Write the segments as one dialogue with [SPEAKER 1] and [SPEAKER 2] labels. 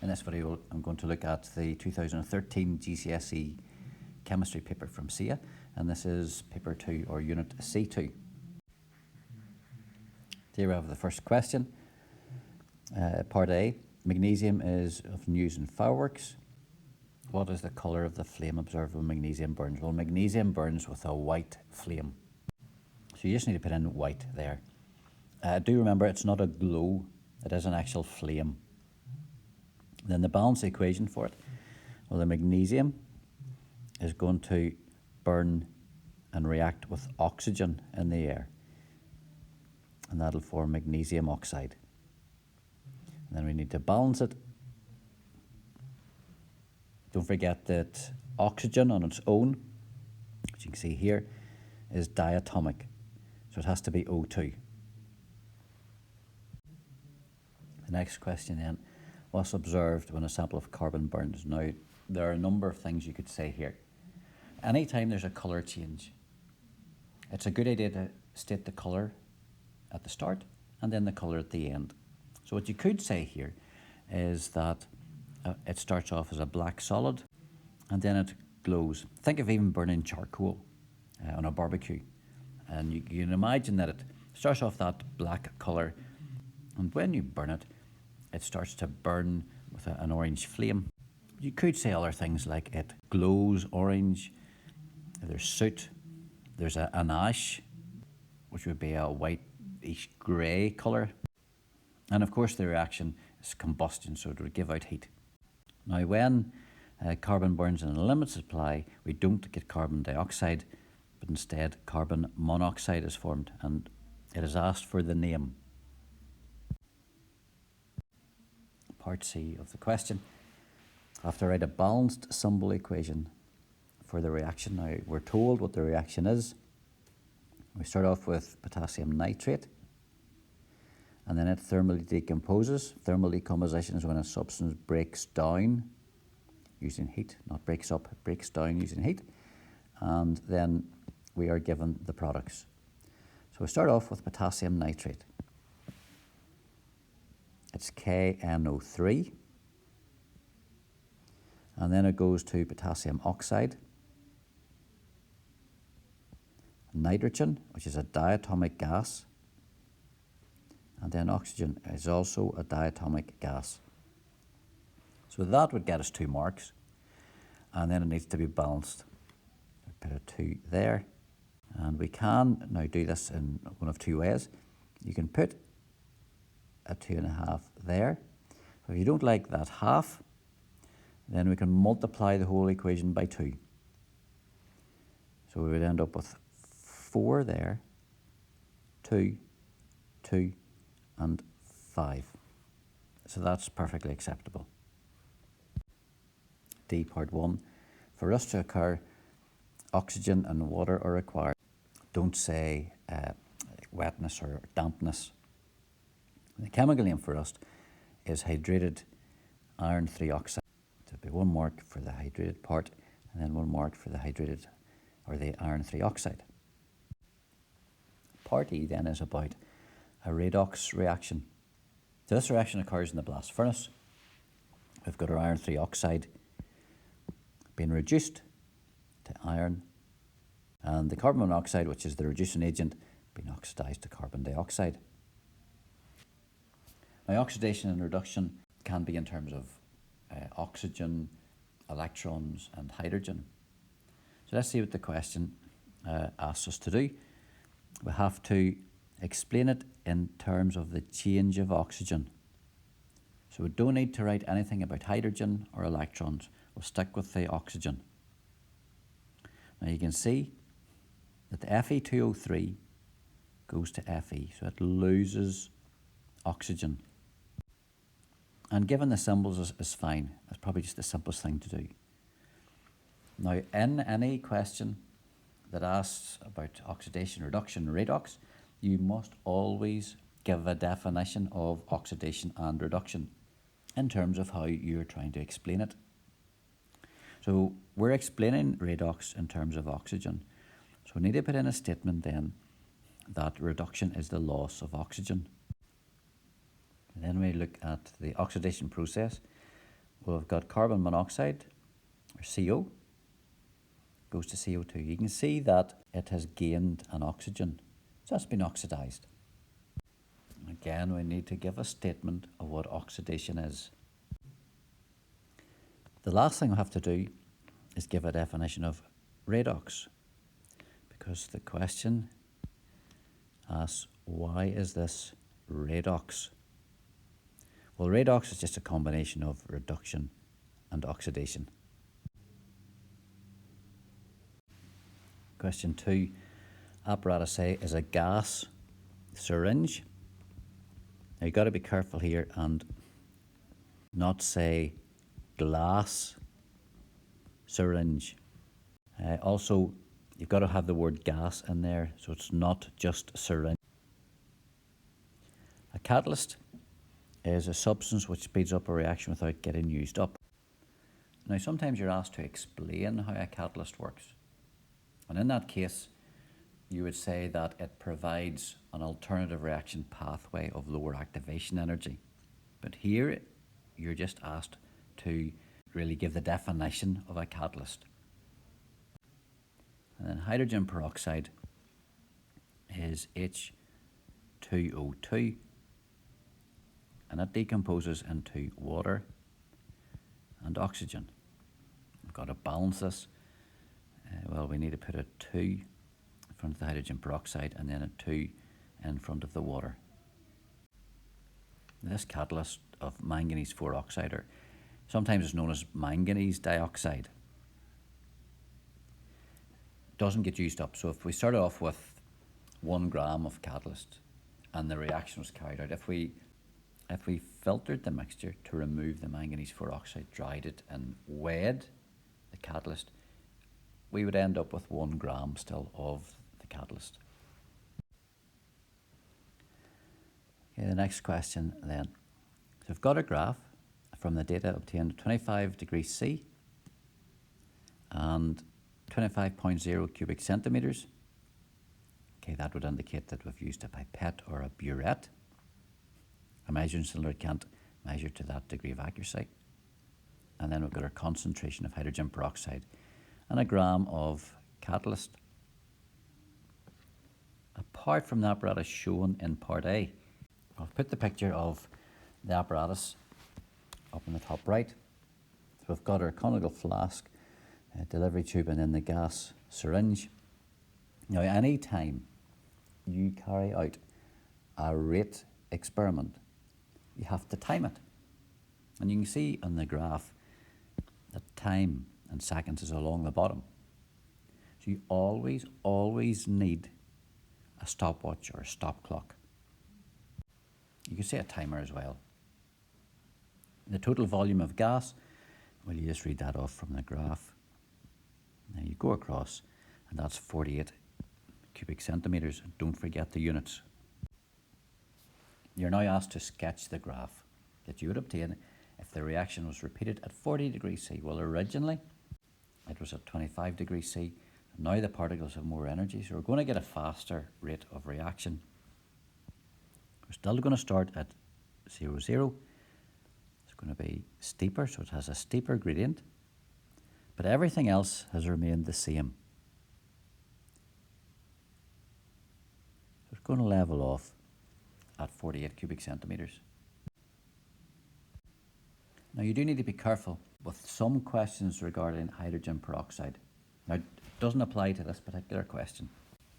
[SPEAKER 1] In this video, I'm going to look at the 2013 GCSE Chemistry paper from CCEA, and this is paper 2 or unit C2. Here we have the first question. Part A, magnesium is often used in fireworks. What is the colour of the flame observed when magnesium burns? Well, magnesium burns with a white flame. So you just need to put in white there. Do remember it's not a glow, it is an actual flame. Then the balance equation for it, well, the magnesium is going to burn and react with oxygen in the air, and that'll form magnesium oxide. And then we need to balance it. Don't forget that oxygen on its own, which you can see here, is diatomic, so it has to be O2. The next question then, what's observed when a sample of carbon burns? Now, there are a number of things you could say here. Anytime there's a colour change, it's a good idea to state the colour at the start and then the colour at the end. So what you could say here is that it starts off as a black solid and then it glows. Think of even burning charcoal on a barbecue, and you can imagine that it starts off that black colour, and when you burn it, it starts to burn with an orange flame. You could say other things like it glows orange, there's soot, there's an ash, which would be a whitish grey colour. And of course the reaction is combustion, so it would give out heat. Now when carbon burns in a limited supply, we don't get carbon dioxide, but instead carbon monoxide is formed, and it is asked for the name. Part C of the question. I have to write a balanced symbol equation for the reaction. Now we're told what the reaction is. We start off with potassium nitrate, and then it thermally decomposes. Thermal decomposition is when a substance breaks down using heat, not breaks up, it breaks down using heat, and then we are given the products. So we start off with potassium nitrate. It's KNO3, and then it goes to potassium oxide, nitrogen, which is a diatomic gas, and then oxygen is also a diatomic gas. So that would get us 2 marks, and then it needs to be balanced. Put a 2 there, and we can now do this in one of 2 ways. You can put a 2.5 there. So if you don't like that half, then we can multiply the whole equation by 2. So we would end up with 4 there, 2, 2, and 5. So that's perfectly acceptable. D, part 1. For rust to occur, oxygen and water are required. Don't say wetness or dampness. The chemical name for rust is hydrated iron 3 oxide. So it'll be 1 mark for the hydrated part and then 1 mark for the hydrated or the iron 3 oxide. Part E then is about a redox reaction. So this reaction occurs in the blast furnace. We've got our iron 3 oxide being reduced to iron, and the carbon monoxide, which is the reducing agent, being oxidized to carbon dioxide. Now, oxidation and reduction can be in terms of oxygen, electrons, and hydrogen. So let's see what the question asks us to do. We have to explain it in terms of the change of oxygen. So we don't need to write anything about hydrogen or electrons. We'll stick with the oxygen. Now you can see that the Fe2O3 goes to Fe, so it loses oxygen. And given the symbols is fine. It's probably just the simplest thing to do. Now, in any question that asks about oxidation, reduction, redox, you must always give a definition of oxidation and reduction in terms of how you're trying to explain it. So we're explaining redox in terms of oxygen. So we need to put in a statement then that reduction is the loss of oxygen. And then we look at the oxidation process. Well, we've got carbon monoxide, or CO, goes to CO2. You can see that it has gained an oxygen, so that's been oxidized. Again, we need to give a statement of what oxidation is. The last thing we have to do is give a definition of redox, because the question asks, why is this redox? Well, redox is just a combination of reduction and oxidation. Question 2, apparatus A is a gas syringe. Now you've got to be careful here and not say glass syringe. Also, you've got to have the word gas in there, so it's not just syringe. A catalyst is a substance which speeds up a reaction without getting used up. Now, sometimes you're asked to explain how a catalyst works. And in that case, you would say that it provides an alternative reaction pathway of lower activation energy. But here, you're just asked to really give the definition of a catalyst. And then hydrogen peroxide is H2O2, and it decomposes into water and oxygen. We've got to balance this. Well, we need to put a 2 in front of the hydrogen peroxide and then a 2 in front of the water. This catalyst of manganese 4 oxide, or sometimes it's known as manganese dioxide, doesn't get used up. So if we started off with 1 gram of catalyst and the reaction was carried out, if we filtered the mixture to remove the manganese 4 oxide, dried it and weighed the catalyst, we would end up with 1 gram still of the catalyst. Okay, the next question then. So we've got a graph from the data obtained at 25 degrees C and 25.0 cubic centimetres. Okay, that would indicate that we've used a pipette or a burette. A measuring cylinder can't measure to that degree of accuracy. And then we've got our concentration of hydrogen peroxide and a gram of catalyst. Apart from the apparatus shown in part A, I've put the picture of the apparatus up in the top right. So we've got our conical flask, delivery tube, and then the gas syringe. Now, any time you carry out a rate experiment, you have to time it. And you can see on the graph that time and seconds is along the bottom. So you always need a stopwatch or a stop clock. You can say a timer as well. The total volume of gas, well, you just read that off from the graph. Now you go across, and that's 48 cubic centimetres. Don't forget the units. You're now asked to sketch the graph that you would obtain if the reaction was repeated at 40 degrees C. Well, originally it was at 25 degrees C. Now the particles have more energy, so we're going to get a faster rate of reaction. We're still going to start at 0, 0. It's going to be steeper, so it has a steeper gradient, but everything else has remained the same. So it's going to level off at 48 cubic centimetres. Now you do need to be careful with some questions regarding hydrogen peroxide. Now it doesn't apply to this particular question.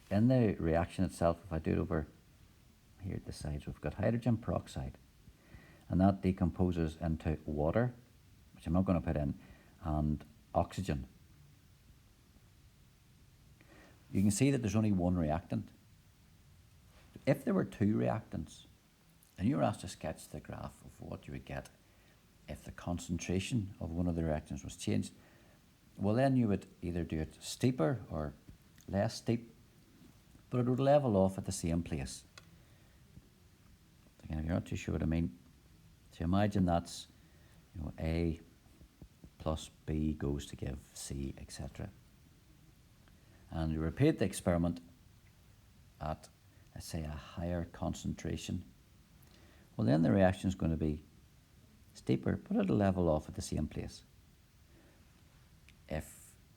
[SPEAKER 1] In the reaction itself, if I do it over here at the sides, we've got hydrogen peroxide, and that decomposes into water, which I'm not going to put in, and oxygen. You can see that there's only one reactant. If there were 2 reactants, and you were asked to sketch the graph of what you would get if the concentration of one of the reactants was changed, well, then you would either do it steeper or less steep, but it would level off at the same place. Again, if you're not too sure what I mean, so imagine that's, A plus B goes to give C, etc. And you repeat the experiment at, let's say, a higher concentration. Well, then the reaction is going to be deeper, but it'll level off at the same place. If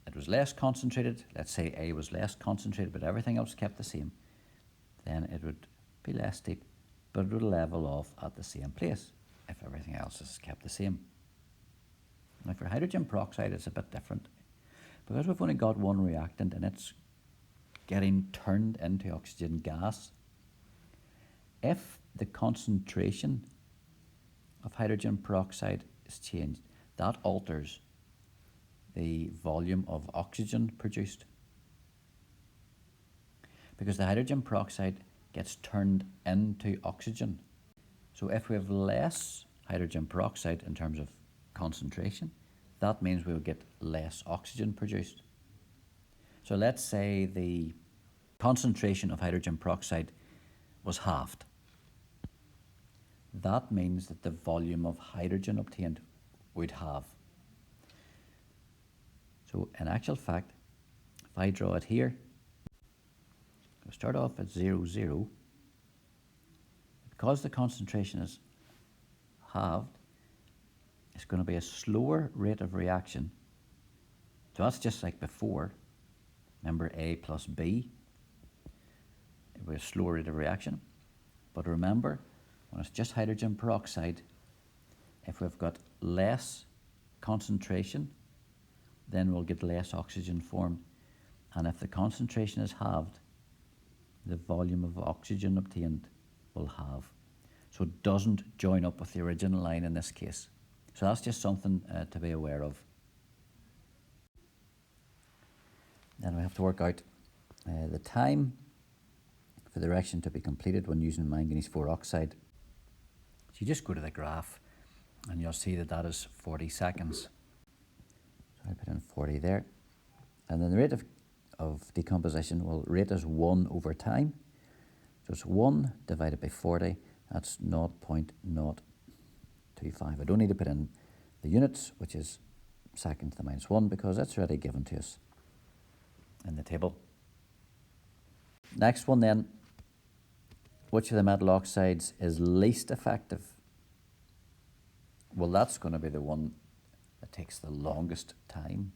[SPEAKER 1] it was less concentrated, let's say A was less concentrated, but everything else kept the same, then it would be less deep, but it would level off at the same place if everything else is kept the same. Now for hydrogen peroxide, it's a bit different. Because we've only got one reactant and it's getting turned into oxygen gas, if the concentration of hydrogen peroxide is changed, that alters the volume of oxygen produced. Because the hydrogen peroxide gets turned into oxygen. So if we have less hydrogen peroxide in terms of concentration, that means we'll get less oxygen produced. So let's say the concentration of hydrogen peroxide was halved. That means that the volume of hydrogen obtained would halve. So in actual fact, if I draw it here, I'll start off at 0, 0. Because the concentration is halved, it's going to be a slower rate of reaction. So that's just like before. Remember A plus B? It was a slower rate of reaction. But remember, when it's just hydrogen peroxide, if we've got less concentration, then we'll get less oxygen formed. And if the concentration is halved, the volume of oxygen obtained will halve. So it doesn't join up with the original line in this case. So that's just something to be aware of. Then we have to work out the time for the reaction to be completed when using manganese 4 oxide. So you just go to the graph and you'll see that that is 40 seconds. So I put in 40 there. And then the rate of decomposition, well, rate is 1 over time. So it's 1 divided by 40, that's 0.025. I don't need to put in the units, which is second to the minus 1, because that's already given to us in the table. Next one then, which of the metal oxides is least effective? Well, that's going to be the one that takes the longest time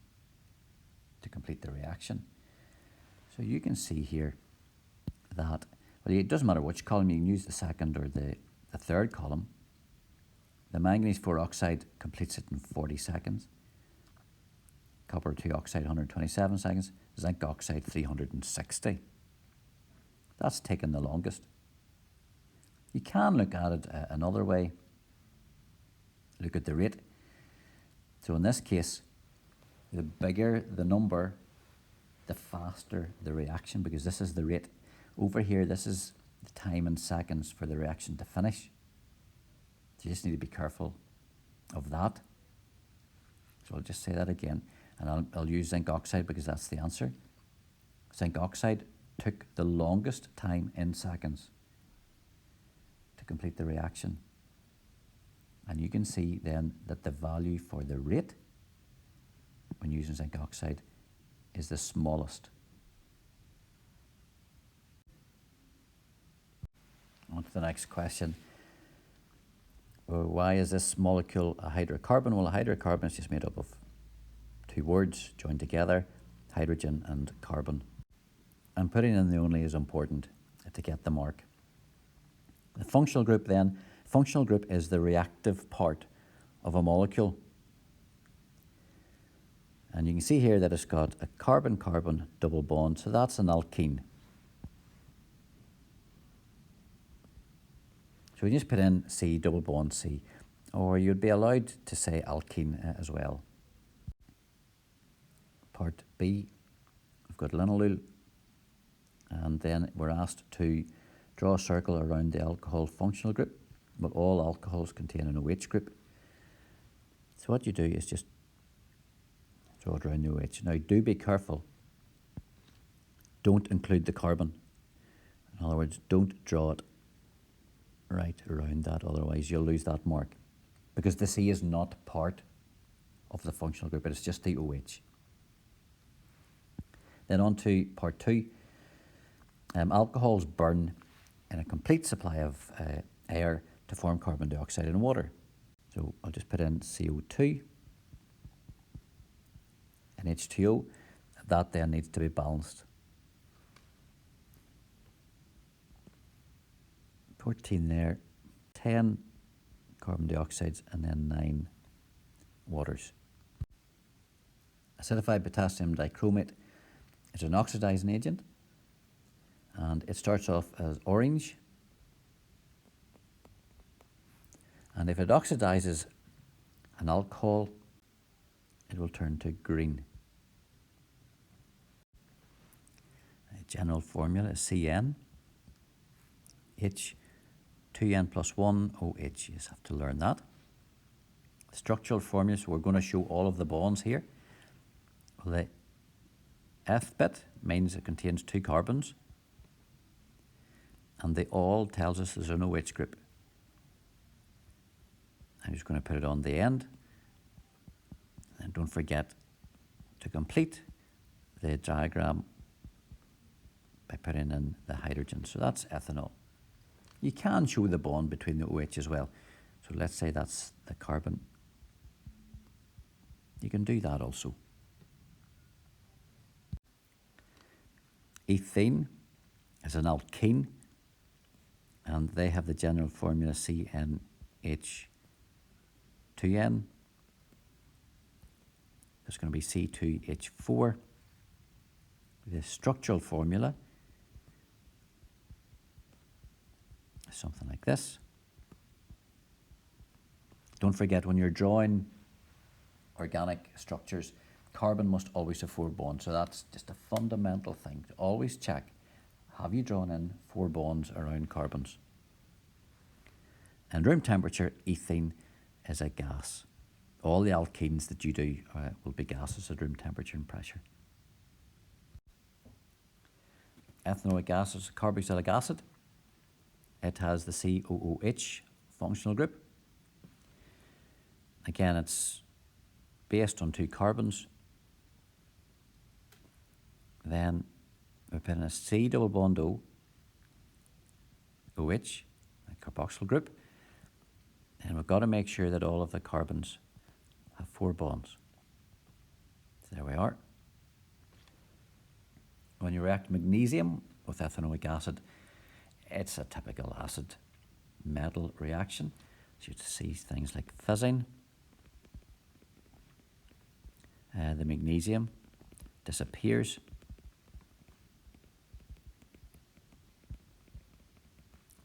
[SPEAKER 1] to complete the reaction. So you can see here that, well, it doesn't matter which column, you can use the second or the third column. The manganese 4 oxide completes it in 40 seconds. Copper 2 oxide 127 seconds. Zinc oxide 360. That's taken the longest. You can look at it another way. Look at the rate. So in this case, the bigger the number, the faster the reaction, because this is the rate. Over here, this is the time in seconds for the reaction to finish. So you just need to be careful of that. So I'll just say that again, and I'll use zinc oxide because that's the answer. Zinc oxide took the longest time in seconds to complete the reaction. And you can see then that the value for the rate when using zinc oxide is the smallest. On to the next question. Well, why is this molecule a hydrocarbon? Well, a hydrocarbon is just made up of 2 words joined together, hydrogen and carbon. And putting in the only is important to get the mark. The functional group then, functional group is the reactive part of a molecule. And you can see here that it's got a carbon-carbon double bond, so that's an alkene. So we just put in C, double bond C, or you'd be allowed to say alkene as well. Part B, we've got linalool, and then we're asked to draw a circle around the alcohol functional group, but all alcohols contain an OH group. So what you do is just draw it around the OH. Now do be careful. Don't include the carbon. In other words, don't draw it right around that, otherwise you'll lose that mark. Because the C is not part of the functional group, it's just the OH. Then on to part 2. Alcohols burn in a complete supply of air to form carbon dioxide and water. So I'll just put in CO2 and H2O. That then needs to be balanced. 14 there, 10 carbon dioxides, and then 9 waters. Acidified potassium dichromate is an oxidizing agent, and it starts off as orange, and if it oxidizes an alcohol, it will turn to green. The general formula is CN H 2N plus 1 OH. You just have to learn that. The structural formula, so we're going to show all of the bonds here. Well, the F bit means it contains 2 carbons, and the all tells us there's an OH group. I'm just going to put it on the end, and don't forget to complete the diagram by putting in the hydrogen. So that's ethanol. You can show the bond between the OH as well. So let's say that's the carbon. You can do that also. Ethene is an alkene, and they have the general formula CnH2n. There's going to be C2H4. The structural formula is something like this. Don't forget, when you're drawing organic structures, carbon must always have 4 bonds. So that's just a fundamental thing. To always check, have you drawn in 4 bonds around carbons? And room temperature, ethene is a gas. All the alkenes that you do will be gases at room temperature and pressure. Ethanoic acid is carboxylic acid. It has the COOH functional group. Again, it's based on 2 carbons. Then we put in a C double bond O, OH, a carboxyl group. And we've got to make sure that all of the carbons have 4 bonds. So there we are. When you react magnesium with ethanoic acid, it's a typical acid metal reaction. So you see things like fizzing. The magnesium disappears.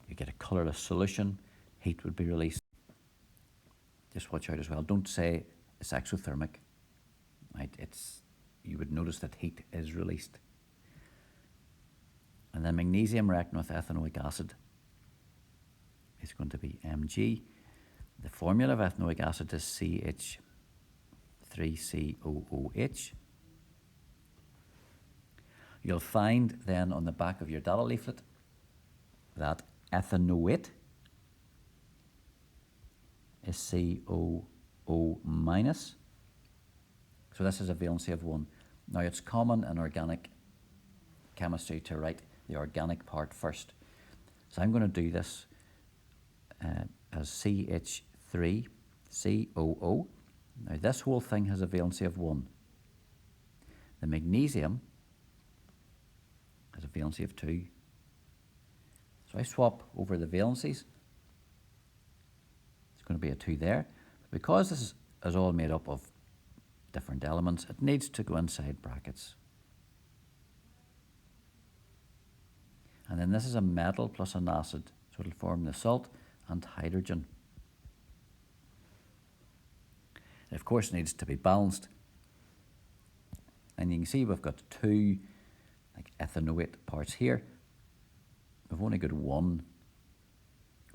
[SPEAKER 1] You get a colourless solution. Heat would be released. Just watch out as well. Don't say it's exothermic. Right? You would notice that heat is released. And then magnesium reacting with ethanoic acid is going to be Mg. The formula of ethanoic acid is CH3COOH. You'll find then on the back of your data leaflet that ethanoate is COO minus. So this is a valency of 1. Now it's common in organic chemistry to write the organic part first. So I'm going to do this as CH3COO. Now this whole thing has a valency of 1. The magnesium has a valency of 2. So I swap over the valencies. It's going to be a 2 there. Because this is all made up of different elements, it needs to go inside brackets. And then this is a metal plus an acid, so it'll form the salt and hydrogen. It of course needs to be balanced. And you can see we've got 2 like ethanoate parts here. We've only got 1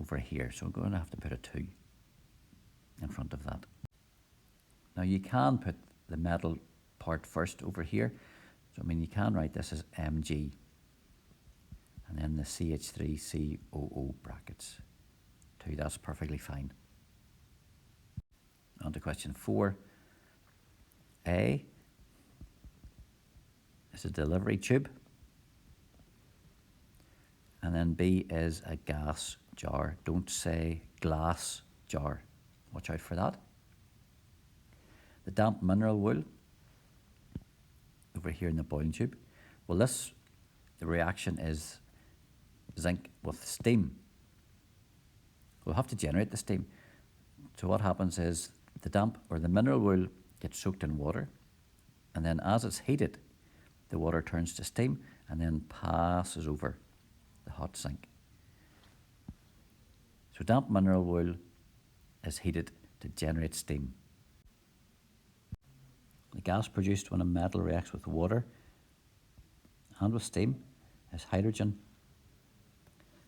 [SPEAKER 1] over here, so we're going to have to put a 2 in front of that. Now you can put the metal part first over here. So I mean you can write this as Mg. And then the CH3COO brackets. 2, that's perfectly fine. On to question 4. A is a delivery tube. And then B is a gas jar. Don't say glass jar. Watch out for that. The damp mineral wool over here in the boiling tube. Well, the reaction is zinc with steam. We'll have to generate the steam. So what happens is the damp or the mineral wool gets soaked in water, and then as it's heated, the water turns to steam and then passes over the hot zinc. So damp mineral wool is heated to generate steam. The gas produced when a metal reacts with water and with steam is hydrogen.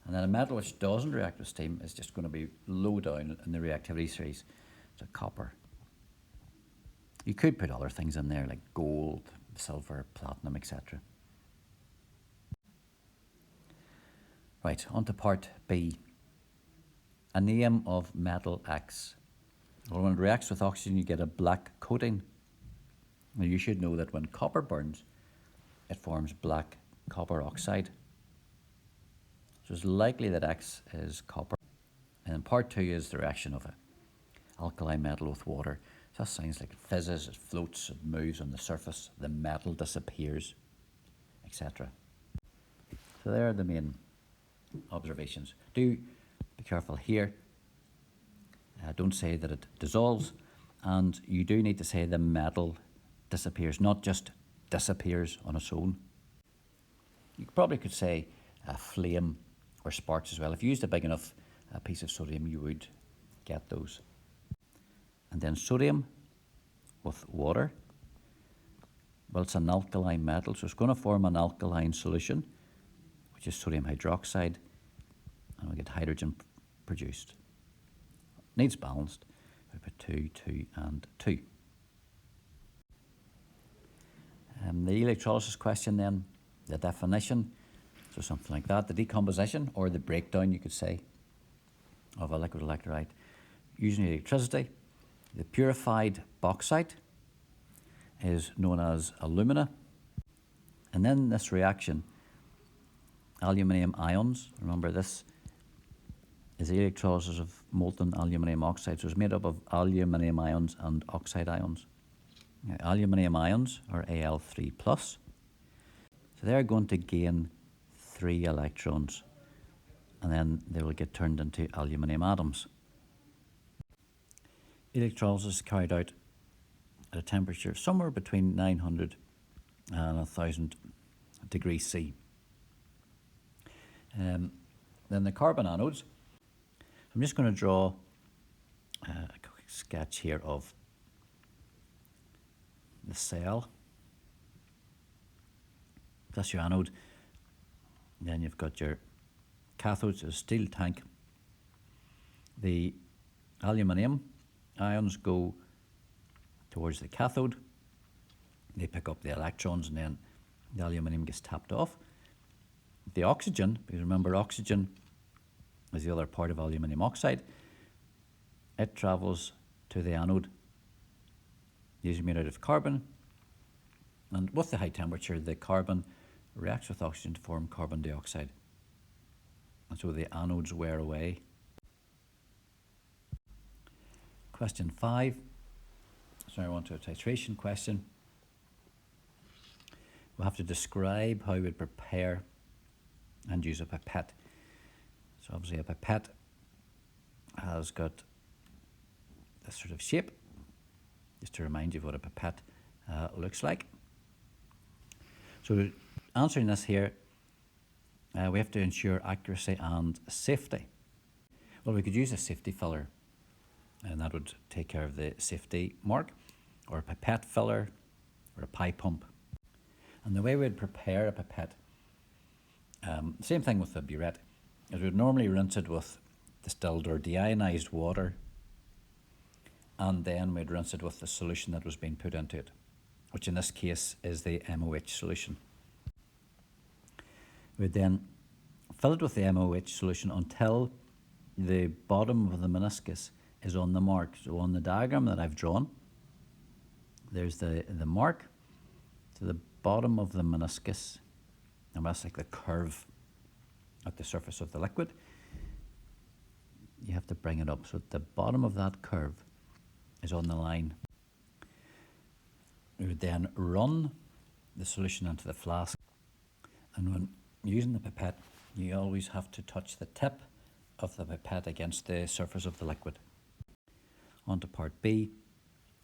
[SPEAKER 1] And then a metal which doesn't react with steam is just going to be low down in the reactivity series. So copper. You could put other things in there like gold, silver, platinum, etc. Right, on to part B. A name of metal X. Well, when it reacts with oxygen, you get a black coating. Now, you should know that when copper burns, it forms black copper oxide. So it's likely that X is copper. And then part 2 is the reaction of an alkali metal with water. So that sounds like it fizzes, it floats, it moves on the surface, the metal disappears, etc. So there are the main observations. Do be careful here. Don't say that it dissolves, and you do need to say the metal disappears, not just disappears on its own. You probably could say a flame or sparks as well. If you used a big enough piece of sodium, you would get those. And then sodium with water. Well, it's an alkaline metal, so it's going to form an alkaline solution, which is sodium hydroxide, and we get hydrogen produced. Needs balanced. We put 2, 2, and 2. The electrolysis question then, the definition, so something like that, the decomposition or the breakdown, you could say, of a liquid electrolyte using electricity. The purified bauxite is known as alumina. And then this reaction, aluminium ions, remember this is the electrolysis of molten aluminium oxide. So it's made up of aluminium ions and oxide ions. Now, aluminium ions are Al3+. So they're going to gain 3 electrons, and then they will get turned into aluminium atoms. Electrolysis is carried out at a temperature somewhere between 900 and 1000 degrees C. Then the carbon anodes. I'm just going to draw a quick sketch here of the cell. That's your anode. Then you've got your cathodes, a steel tank. The aluminium ions go towards the cathode. They pick up the electrons, and then the aluminium gets tapped off. The oxygen, because remember oxygen is the other part of aluminium oxide, it travels to the anode. These are made out of carbon, and with the high temperature, the carbon reacts with oxygen to form carbon dioxide, and so the anodes wear away. Question 5. So I want to a titration question. We'll have to describe how we would prepare and use a pipette. So obviously a pipette has got this sort of shape, just to remind you of what a pipette looks like. So answering this here, we have to ensure accuracy and safety. Well, we could use a safety filler, and that would take care of the safety mark, or a pipette filler, or a pie pump. And the way we'd prepare a pipette, same thing with the burette, is we'd normally rinse it with distilled or deionized water, and then we'd rinse it with the solution that was being put into it, which in this case is the MOH solution. We'd then fill it with the MOH solution until the bottom of the meniscus is on the mark. So on the diagram that I've drawn, there's the mark to the bottom of the meniscus, and that's like the curve at the surface of the liquid. you have to bring it up. So at the bottom of that curve is on the line. We would then run the solution into the flask, and when using the pipette, you always have to touch the tip of the pipette against the surface of the liquid. On to part B,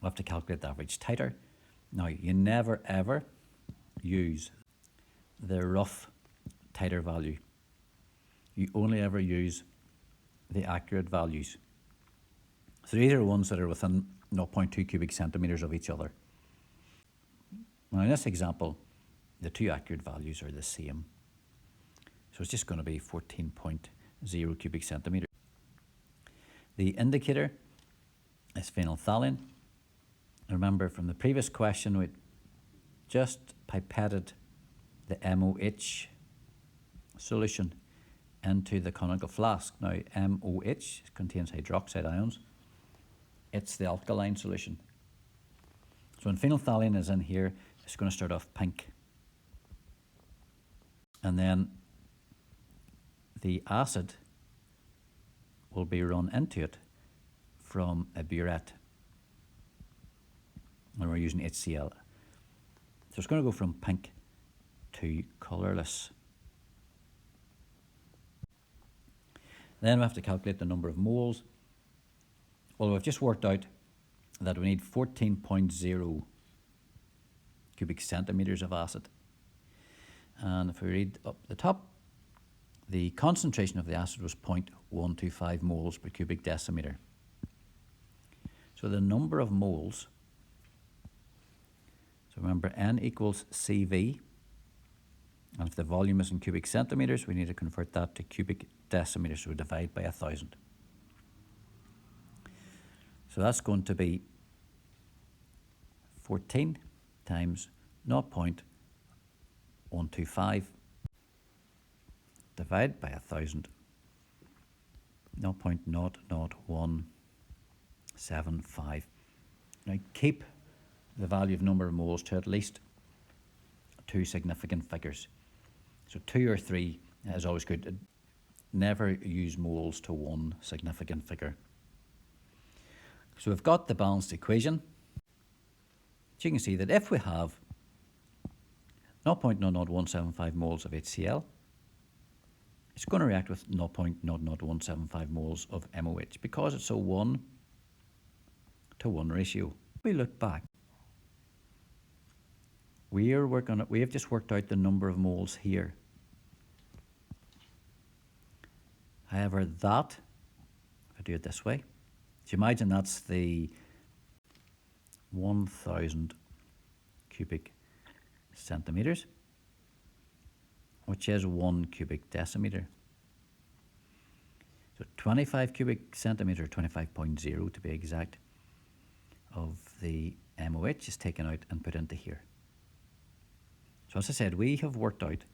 [SPEAKER 1] we'll have to calculate the average titer. Now, you never ever use the rough titer value. You only ever use the accurate values. So these are ones that are within 0.2 cubic centimetres of each other. Now in this example, the two accurate values are the same. So it's just going to be 14.0 cubic centimetres. The indicator is phenolphthalein. Remember from the previous question, we just pipetted the MOH solution into the conical flask. Now MOH contains hydroxide ions. It's the alkaline solution. So when phenolphthalein is in here, it's going to start off pink. And then the acid will be run into it from a burette. And we're using HCl. So it's going to go from pink to colourless. Then we have to calculate the number of moles. Well, we've just worked out that we need 14.0 cubic centimetres of acid. And if we read up the top, the concentration of the acid was 0.125 moles per cubic decimetre. So the number of moles, so remember N equals CV, and if the volume is in cubic centimetres, we need to convert that to cubic decimetres, so we divide by 1,000. So that's going to be 14 times 0.125 divided by 1,000, 0.00175. Now keep the value of number of moles to at least two significant figures. So 2 or 3 is always good. Never use moles to one significant figure. So we've got the balanced equation. So you can see that if we have 0.00175 moles of HCl, it's going to react with 0.00175 moles of MOH because it's a 1 to 1 ratio. We look back. We have just worked out the number of moles here. However, that, if I do it this way, so imagine that's the 1,000 cubic centimetres, which is 1 cubic decimetre. So 25 cubic centimetre, 25.0 to be exact, of the MOH is taken out and put into here. So as I said, we have worked out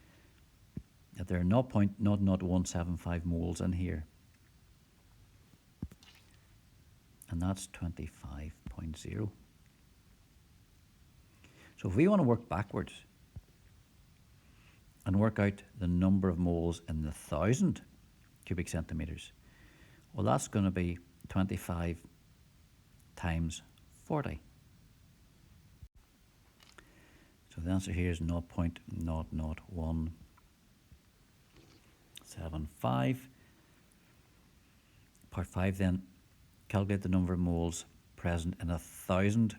[SPEAKER 1] that there are 0.00175 moles in here. And that's 25.0. So if we want to work backwards and work out the number of moles in the 1,000 cubic centimetres, well, that's going to be 25 times 40. So the answer here is 0.00175. Part 5 then, calculate the number of moles present in 1,000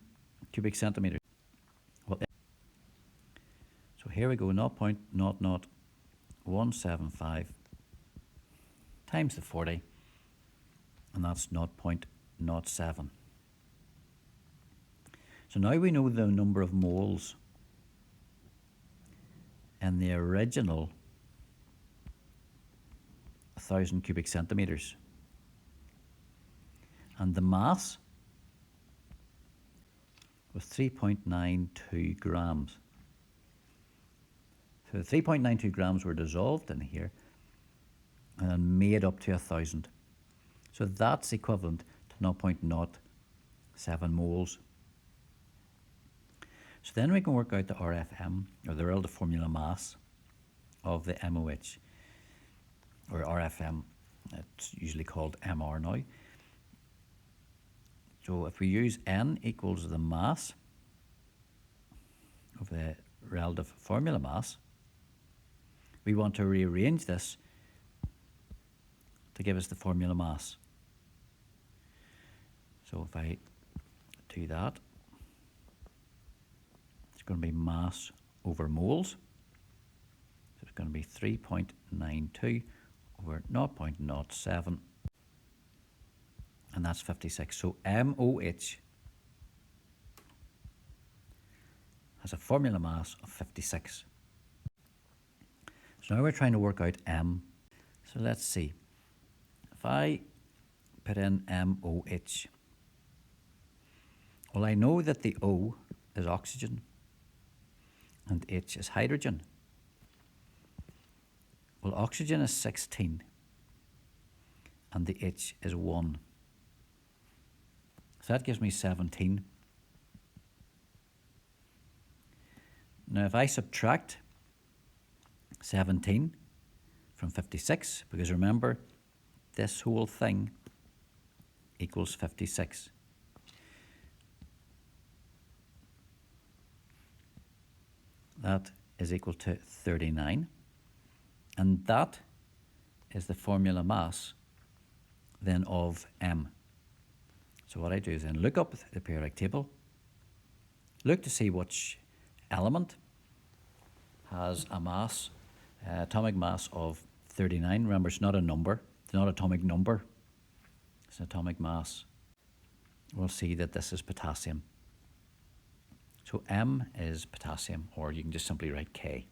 [SPEAKER 1] cubic centimetres. Well, so here we go, 0.00175 times the 40, and that's 0.07. So now we know the number of moles in the original 1,000 cubic centimetres. And the mass was 3.92 grams. So the 3.92 grams were dissolved in here and then made up to 1,000. So that's equivalent to 0.07 moles. So then we can work out the RFM, or the relative formula mass, of the MOH, or RFM. It's usually called MR now. So if we use N equals the mass of the relative formula mass, we want to rearrange this to give us the formula mass. So if I do that, it's going to be mass over moles. So it's going to be 3.92 over 0.07, and that's 56. So MOH has a formula mass of 56. So now we're trying to work out M. So let's see. If I put in MOH, well, I know that the O is oxygen and H is hydrogen. Well, oxygen is 16 and the H is 1. So that gives me 17. Now if I subtract 17 from 56, because remember, this whole thing equals 56. That is equal to 39. And that is the formula mass then of M. So what I do is then look up the periodic table, look to see which element has a mass, atomic mass of 39. Remember, it's not a number, it's not an atomic number, it's an atomic mass. We'll see that this is potassium. So M is potassium, or you can just simply write K.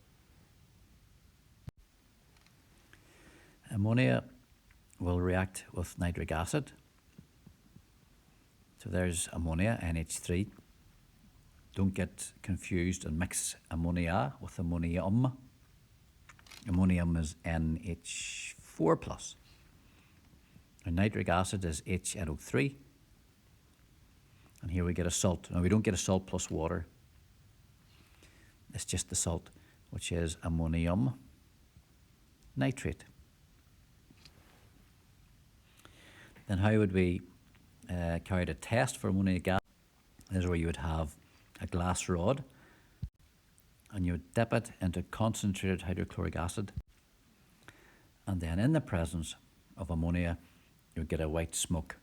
[SPEAKER 1] Ammonia will react with nitric acid. So there's ammonia, NH3. Don't get confused and mix ammonia with ammonium. Ammonium is NH4+. And nitric acid is HNO3. And here we get a salt. Now we don't get a salt plus water. It's just the salt, which is ammonium nitrate. Then how would we carry out a test for ammonia gas? This is where you would have a glass rod and you would dip it into concentrated hydrochloric acid, and then in the presence of ammonia you would get a white smoke,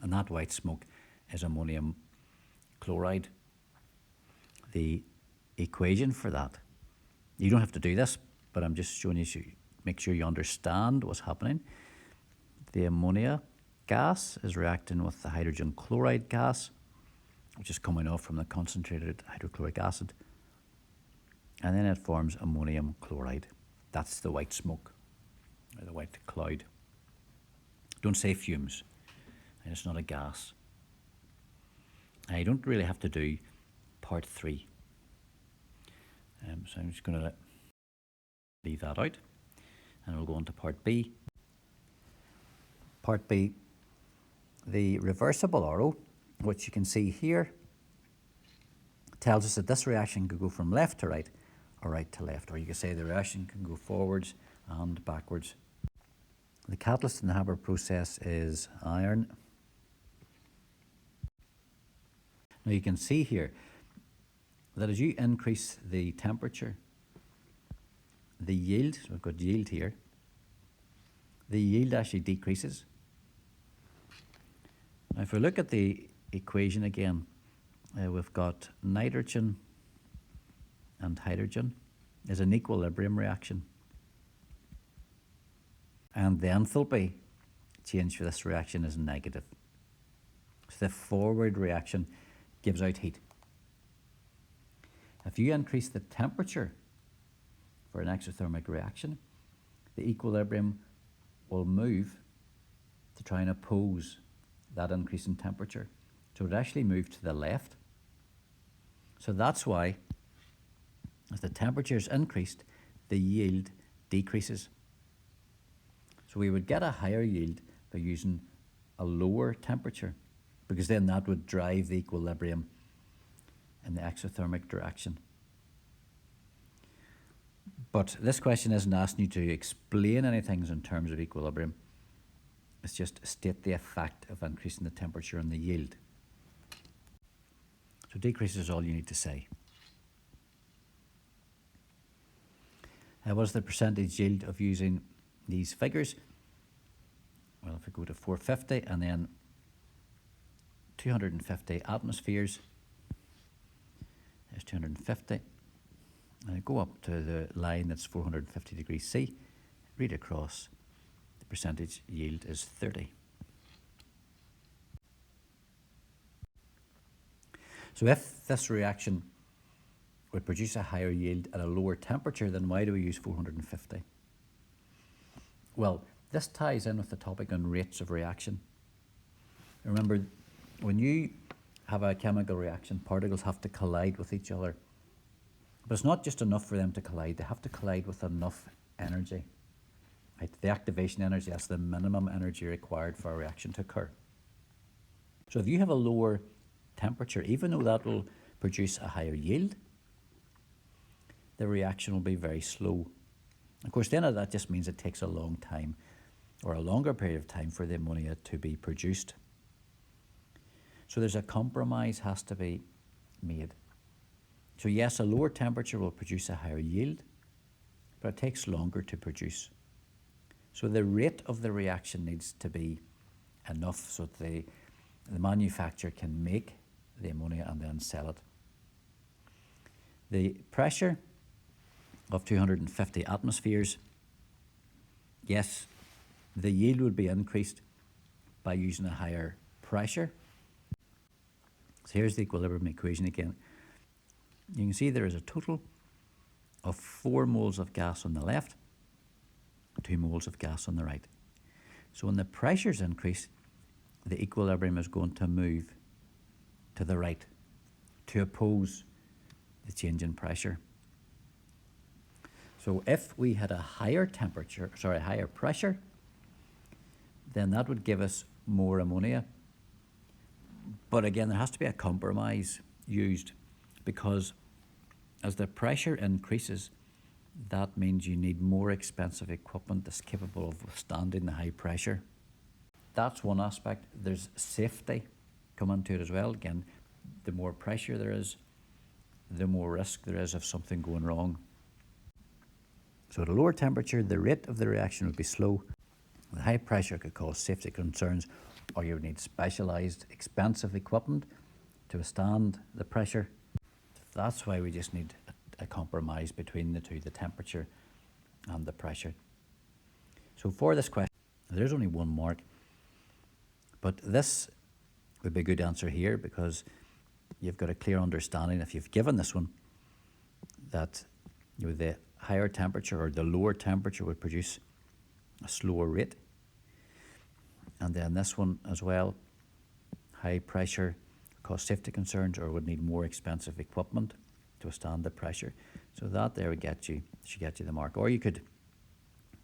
[SPEAKER 1] and that white smoke is ammonium chloride. The equation for that, you don't have to do this, but I'm just showing you so you make sure you understand what's happening. The ammonia gas is reacting with the hydrogen chloride gas, which is coming off from the concentrated hydrochloric acid, and then it forms ammonium chloride. That's the white smoke, or the white cloud. Don't say fumes, and it's not a gas. I don't really have to do part 3. So I'm just going to leave that out, and we'll go on to part B. Part B, the reversible arrow, which you can see here, tells us that this reaction could go from left to right or right to left, or you could say the reaction can go forwards and backwards. The catalyst in the Haber process is iron. Now you can see here that as you increase the temperature, the yield, so we've got yield here, the yield actually decreases. Now if we look at the equation again, we've got nitrogen and hydrogen is an equilibrium reaction. And the enthalpy change for this reaction is negative. So the forward reaction gives out heat. If you increase the temperature for an exothermic reaction, the equilibrium will move to try and oppose that increase in temperature. So it actually moves to the left. So that's why, as the temperature is increased, the yield decreases. So we would get a higher yield by using a lower temperature, because then that would drive the equilibrium in the exothermic direction. But this question isn't asking you to explain anything in terms of equilibrium. It's just state the effect of increasing the temperature on the yield. So decrease is all you need to say. What is the percentage yield of using these figures? Well, if we go to 450 and then 250 atmospheres, there's 250. And I go up to the line that's 450 degrees C, read across, the percentage yield is 30. So if this reaction would produce a higher yield at a lower temperature, then why do we use 450? Well, this ties in with the topic on rates of reaction. Remember, when you have a chemical reaction, particles have to collide with each other. But it's not just enough for them to collide, they have to collide with enough energy. Right? The activation energy, that's the minimum energy required for a reaction to occur. So if you have a lower temperature, even though that will produce a higher yield, the reaction will be very slow. Of course, then that just means it takes a long time or a longer period of time for the ammonia to be produced. So there's a compromise has to be made. So yes, a lower temperature will produce a higher yield, but it takes longer to produce. So the rate of the reaction needs to be enough so that the manufacturer can make the ammonia and then sell it. The pressure of 250 atmospheres, yes, the yield would be increased by using a higher pressure. So here's the equilibrium equation again. You can see there is a total of 4 moles of gas on the left, 2 moles of gas on the right. So when the pressures increase, the equilibrium is going to move to the right to oppose the change in pressure. So if we had a higher pressure, then that would give us more ammonia. But again, there has to be a compromise used, because as the pressure increases, that means you need more expensive equipment that's capable of withstanding the high pressure. That's one aspect. There's safety coming to it as well. Again, the more pressure there is, the more risk there is of something going wrong. So at a lower temperature, the rate of the reaction would be slow. The high pressure could cause safety concerns, or you would need specialized, expensive equipment to withstand the pressure. That's why we just need a compromise between the two, the temperature and the pressure. So for this question, there's only 1 mark, but this would be a good answer here, because you've got a clear understanding, if you've given this one, that the higher temperature or the lower temperature would produce a slower rate. And then this one as well, high pressure cause safety concerns or would need more expensive equipment to withstand the pressure. So that there would should get you the mark. Or you could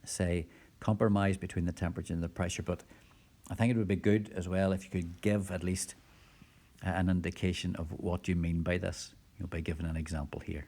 [SPEAKER 1] say compromise between the temperature and the pressure, but I think it would be good as well if you could give at least an indication of what you mean by this, by giving an example here.